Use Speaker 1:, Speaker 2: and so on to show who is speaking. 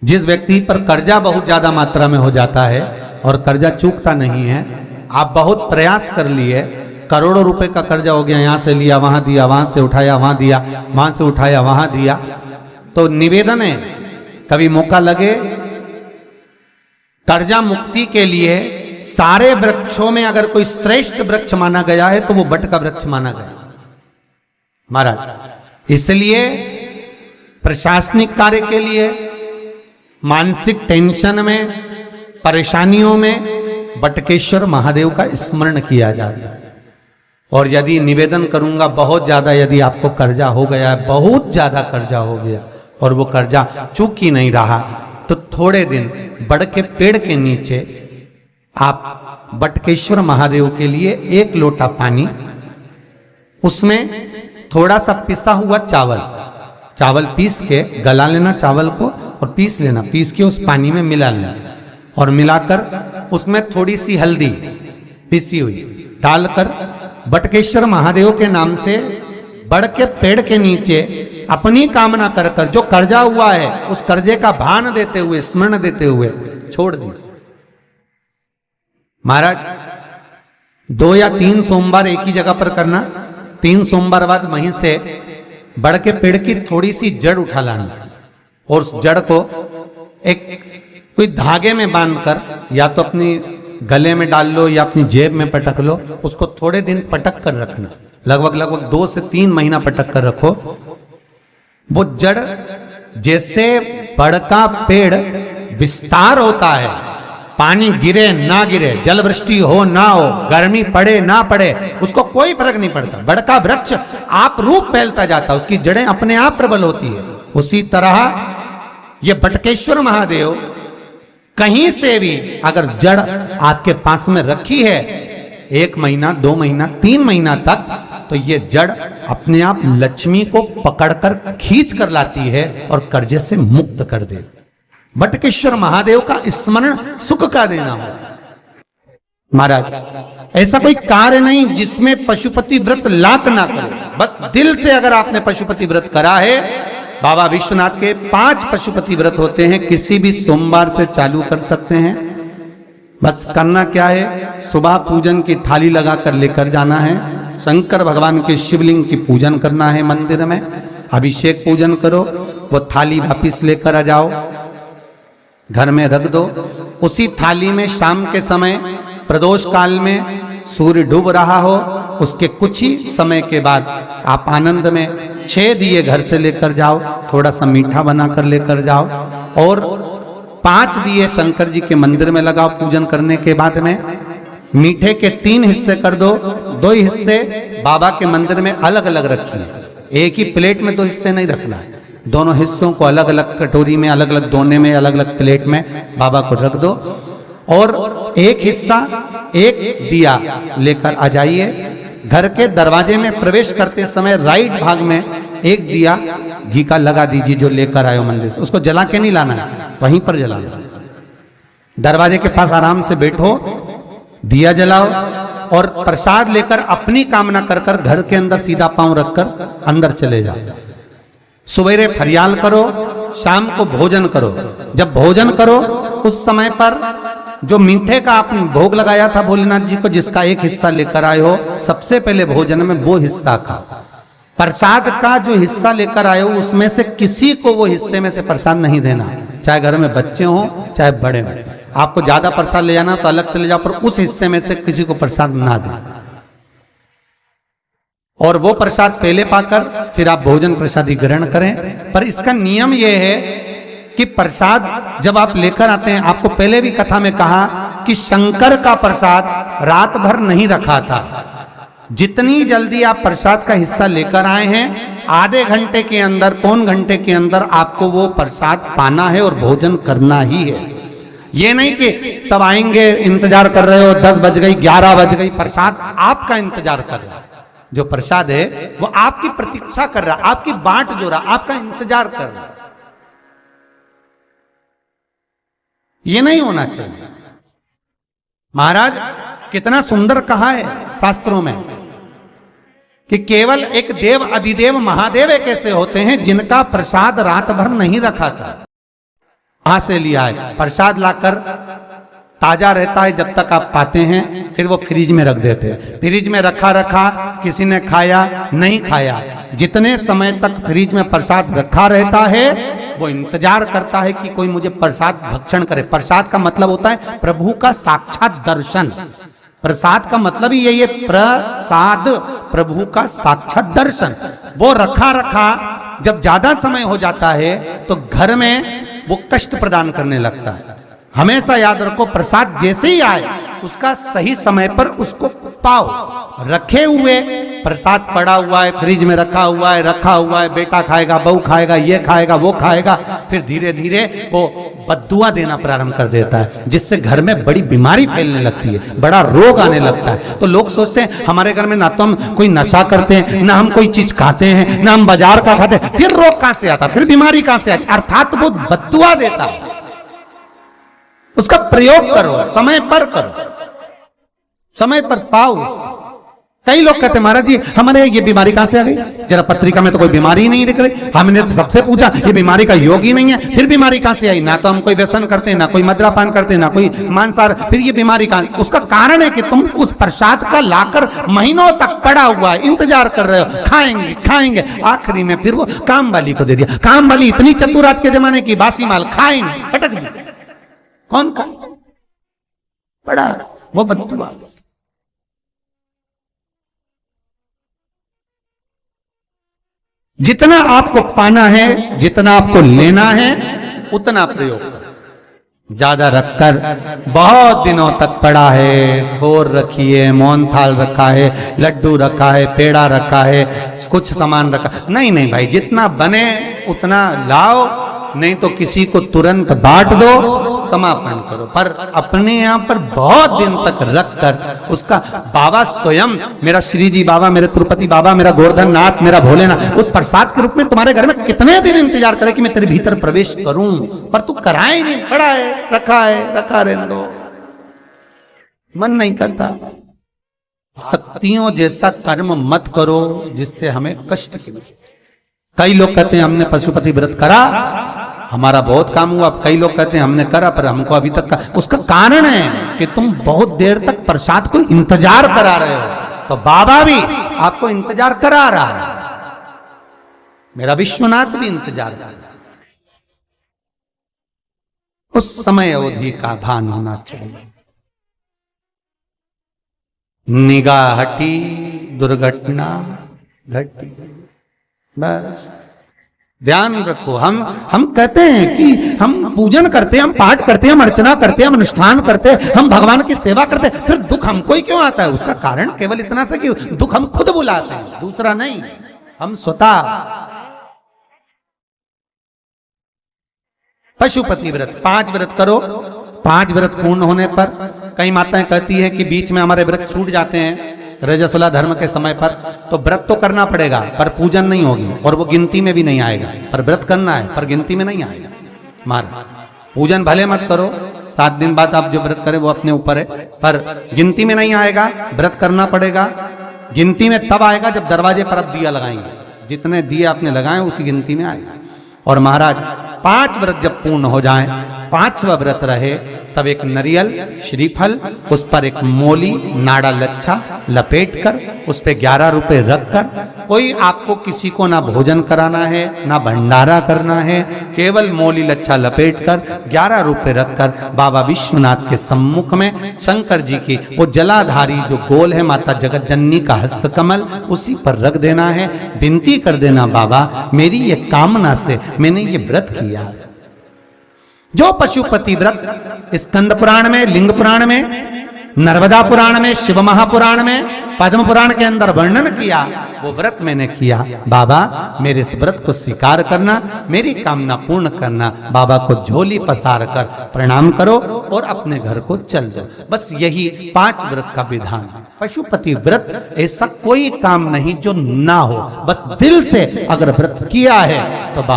Speaker 1: जिस व्यक्ति पर कर्जा बहुत ज्यादा मात्रा में हो जाता है और कर्जा चूकता नहीं है, आप बहुत प्रयास कर लिए, करोड़ों रुपए का कर्जा हो गया, यहां से लिया वहां दिया, वहां से उठाया वहां दिया, वहां से उठाया वहां दिया, तो निवेदन है कभी मौका लगे कर्जा मुक्ति के लिए सारे वृक्षों में अगर कोई श्रेष्ठ वृक्ष माना गया है तो वो बट का वृक्ष माना गया महाराज। इसलिए प्रशासनिक कार्य के लिए, मानसिक टेंशन में, परेशानियों में बटकेश्वर महादेव का स्मरण किया जाता है। और यदि निवेदन करूंगा बहुत ज्यादा, यदि आपको कर्जा हो गया है, बहुत ज्यादा कर्जा हो गया और वो कर्जा चूक ही नहीं रहा, तो थोड़े दिन बड़ के पेड़ के नीचे आप बटकेश्वर महादेव के लिए 1 लोटा पानी, उसमें थोड़ा सा पिसा हुआ चावल पीस के गला लेना चावल को और पीस लेना, पीस के उस पानी में मिला लेना और मिलाकर उसमें थोड़ी सी हल्दी पिसी हुई डालकर बटकेश्वर महादेव के नाम से बड़ के पेड़ के नीचे अपनी कामना कर कर जो कर्जा हुआ है उस कर्जे का भान देते हुए, स्मरण देते हुए छोड़ दीजिए। महाराज 2 या 3 सोमवार एक ही जगह पर करना, 3 सोमवार बाद वहीं से बड़ के पेड़ की थोड़ी सी जड़ उठा लाना और उस जड़ को एक कोई धागे में बांधकर या तो अपनी गले में डाल लो या अपनी जेब में पटक लो, उसको थोड़े दिन पटक कर रखना, लगभग 2 से 3 महीना पटक कर रखो। वो जड़ जैसे बड़ का पेड़ विस्तार होता है, पानी गिरे ना गिरे, जल वृष्टि हो ना हो, गर्मी पड़े ना पड़े, उसको कोई फर्क नहीं पड़ता, बड़ का वृक्ष आप रूप फैलता जाता, उसकी जड़ें अपने आप प्रबल होती है। उसी तरह ये बटकेश्वर महादेव कहीं से भी अगर जड़ आपके पास में रखी है 1 महीना 2 महीना 3 महीना तक, तो ये जड़ अपने आप लक्ष्मी को पकड़कर खींच कर लाती है और कर्जे से मुक्त कर देती। बटकेश्वर महादेव का स्मरण सुख का देना हो। महाराज ऐसा कोई कार्य नहीं जिसमें पशुपति व्रत लाख ना करे, बस दिल से अगर आपने पशुपति व्रत करा है, बाबा विश्वनाथ के 5 पशुपति व्रत होते हैं, किसी भी सोमवार से चालू कर सकते हैं। बस करना क्या है, सुबह पूजन की थाली लगाकर लेकर जाना है, शंकर भगवान के शिवलिंग की पूजन करना है, मंदिर में अभिषेक पूजन करो, वो थाली वापिस लेकर आ जाओ, घर में रख दो। उसी थाली में शाम के समय प्रदोष काल में सूर्य डूब रहा हो, उसके कुछ ही समय के बाद आप आनंद में 6 दिए घर से लेकर जाओ, थोड़ा सा मीठा बनाकर लेकर जाओ और 5 दिए शंकर जी के मंदिर में लगाओ। पूजन करने के बाद में मीठे के 3 हिस्से कर दो, 2 हिस्से बाबा के मंदिर में अलग अलग रखिए, एक ही प्लेट में 2 हिस्से नहीं रखना है, दोनों हिस्सों को अलग अलग कटोरी में, अलग अलग दोने में, अलग अलग प्लेट में बाबा को रख दो और एक हिस्सा, एक दिया लेकर आ जाइए। घर के दरवाजे में प्रवेश करते समय राइट भाग में एक दिया घी का लगा दीजिए जो लेकर आए हो मंदिर से, उसको जला के नहीं लाना है, वहीं पर जलाना। दरवाजे के पास आराम से बैठो, दिया जलाओ और प्रसाद लेकर अपनी कामना कर कर घर के अंदर सीधा पांव रखकर अंदर चले जाओ। सवेरे फरियाल करो, शाम को भोजन करो। जब भोजन करो उस समय पर जो मीठे का आपने भोग लगाया था भोलेनाथ जी को, जिसका एक हिस्सा लेकर आए हो, सबसे पहले भोजन में वो हिस्सा खाओ। प्रसाद का जो हिस्सा लेकर आए हो उसमें से किसी को वो हिस्से में से प्रसाद नहीं देना, चाहे घर में बच्चे हों चाहे बड़े हों। आपको ज्यादा प्रसाद ले जाना तो अलग से ले जाओ, पर उस हिस्से में से किसी को प्रसाद ना दें। और वो प्रसाद पहले पाकर फिर आप भोजन प्रसादी ग्रहण करें। पर इसका नियम यह है कि प्रसाद जब आप लेकर आते हैं, आपको पहले भी कथा में कहा कि शंकर का प्रसाद रात भर नहीं रखा था। जितनी जल्दी आप प्रसाद का हिस्सा लेकर आए हैं, आधे घंटे के अंदर, पौन घंटे के अंदर आपको वो प्रसाद पाना है और भोजन करना ही है। ये नहीं कि सब आएंगे, इंतजार कर रहे हो, 10 बज गई, 11 बज गई, प्रसाद आपका इंतजार कर रहा है। जो प्रसाद है वो आपकी प्रतीक्षा कर रहा, आपकी बाट जो रहा, आपका इंतजार कर रहा। ये नहीं होना चाहिए। महाराज कितना सुंदर कहा है शास्त्रों में कि केवल एक देव अधिदेव महादेव एक ऐसे होते हैं जिनका प्रसाद रात भर नहीं रखा था। वहां से लिया है। प्रसाद लाकर ताजा रहता है जब तक आप पाते हैं, फिर वो फ्रिज में रख देते हैं। फ्रिज में रखा रखा किसी ने खाया नहीं खाया, जितने समय तक फ्रिज में प्रसाद रखा रहता है वो इंतजार करता है कि कोई मुझे प्रसाद भक्षण करे। प्रसाद का मतलब होता है प्रभु का साक्षात दर्शन। प्रसाद का मतलब ही यही है, प्रसाद, प्रभु का साक्षात दर्शन। वो रखा रखा जब ज्यादा समय हो जाता है तो घर में वो कष्ट प्रदान करने लगता है। हमेशा याद रखो, प्रसाद जैसे ही आए उसका सही समय पर उसको पाओ। रखे हुए प्रसाद पड़ा हुआ है, फ्रिज में रखा हुआ है, बेटा खाएगा, बहू खाएगा, ये खाएगा, वो खाएगा, फिर धीरे धीरे वो बद्दुआ देना प्रारंभ कर देता है, जिससे घर में बड़ी बीमारी फैलने लगती है, बड़ा रोग आने लगता है। तो लोग सोचते हैं हमारे घर में ना तो हम कोई नशा करते हैं, ना हम कोई चीज खाते हैं, ना हम बाजार का खाते हैं, फिर रोग कहां से आता, फिर बीमारी कहां से आती? अर्थात वो बद्दुआ देता है। उसका प्रयोग करो, समय पर करो, समय पर पाओ। कई लोग कहते हैं महाराज जी हमारे ये बीमारी कहां से आ गई, जरा पत्रिका में तो कोई बीमारी ही नहीं दिख रही, हमने तो सबसे पूछा ये बीमारी का योग ही नहीं है, फिर बीमारी कहां से आई? ना तो हम कोई व्यसन करते हैं, ना कोई मद्रापान करते हैं, ना कोई मांसाहार, फिर ये बीमारी कहां? उसका कारण है कि तुम उस प्रसाद का लाकर महीनों तक पड़ा हुआ है, इंतजार कर रहे हो, खाएंगे खाएंगे, आखिरी में फिर वो काम वाली को दे दिया। काम वाली इतनी चतुर आज के जमाने की, बासी माल खाएंगे, पटक दी। कौन का पड़ा वो बद्दुआ। जितना आपको पाना है, जितना आपको लेना है, उतना प्रयोग करो। ज्यादा रखकर बहुत दिनों तक पड़ा है, थोर रखी है, मोहन थाल रखा है, लड्डू रखा है, पेड़ा रखा है, कुछ सामान रखा, नहीं नहीं भाई, जितना बने उतना लाओ, नहीं तो किसी को तुरंत बांट दो, समापन करो। पर अपने यहाँ पर बहुत दिन तक रखकर उसका बाबा स्वयं, मेरा श्री जी बाबा, मेरे तिरुपति बाबा, मेरा गोवर्धन नाथ, मेरा भोलेनाथ, उस प्रसाद के रूप में तुम्हारे घर में कितने दिन इंतजार करे कि मैं तेरे भीतर प्रवेश करूं, पर तू कराए नहीं, पड़ा है, रखा रहने दो, मन नहीं करता। शक्तियों जैसा कर्म मत करो जिससे हमें कष्ट मिले। कई लोग कहते हैं हमने पशुपति व्रत करा, हमारा बहुत काम हुआ। कई लोग कहते हैं हमने करा पर हमको अभी तक का। उसका कारण है कि तुम बहुत देर तक प्रसाद को इंतजार करा रहे हो, तो बाबा भी आपको इंतजार करा रहा है, मेरा विश्वनाथ भी इंतजार कर रहा है। उस समय अवधि का भान होना चाहिए। निगाह हटी, दुर्घटना घटी, बस ध्यान रखो। हम कहते हैं कि हम पूजन करते हैं, हम पाठ करते हैं, हम अर्चना करते हैं, हम अनुष्ठान करते हैं, हम भगवान की सेवा करते हैं, फिर दुख हमको ही क्यों आता है? उसका कारण केवल इतना सा कि दुख हम खुद बुलाते हैं, दूसरा नहीं। हम स्वतः पशुपति व्रत 5 व्रत करो। 5 व्रत पूर्ण होने पर कई माताएं कहती है कि बीच में हमारे व्रत छूट जाते हैं रजस्वला धर्म के समय पर, तो व्रत तो करना पड़ेगा पर पूजन नहीं होगी और वो गिनती में भी नहीं आएगा। पर व्रत करना है पर गिनती में नहीं आएगा। पूजन भले मत करो, 7 दिन बाद आप जो व्रत करें वो अपने ऊपर है, पर गिनती में नहीं आएगा। व्रत करना पड़ेगा। गिनती में तब आएगा जब दरवाजे पर आप दिया लगाएंगे, जितने दिए आपने लगाए उसी गिनती में आएगा। और महाराज 5 व्रत जब पूर्ण हो जाएं, 5वां व्रत रहे, तब एक नरियल श्रीफल, उस पर एक मोली नाड़ा लच्छा लपेट कर उस पे 11 रुपए रखकर, कोई आपको किसी को ना भोजन कराना है ना भंडारा करना है, केवल मोली लच्छा लपेट कर 11 रुपए रखकर बाबा विश्वनाथ के सम्मुख में शंकर जी की वो जलाधारी जो गोल है माता जगत जननी का हस्तकमल, उसी पर रख देना है। विनती कर देना, बाबा मेरी ये कामना से मैंने ये व्रत किया। जो पशुपति व्रत स्कंद पुराण में, लिंग पुराण में, नर्मदा पुराण में, शिव महापुराण में, पद्म पुराण के अंदर वर्णन किया, वो व्रत मैंने किया। बाबा मेरे इस व्रत को स्वीकार करना, मेरी कामना पूर्ण करना। बाबा को झोली पसार कर प्रणाम करो और अपने घर को चल जाओ। बस यही 5 व्रत का विधान है। पशुपति व्रत ऐसा कोई काम नहीं जो ना हो, बस दिल से अगर व्रत किया है तो बाबा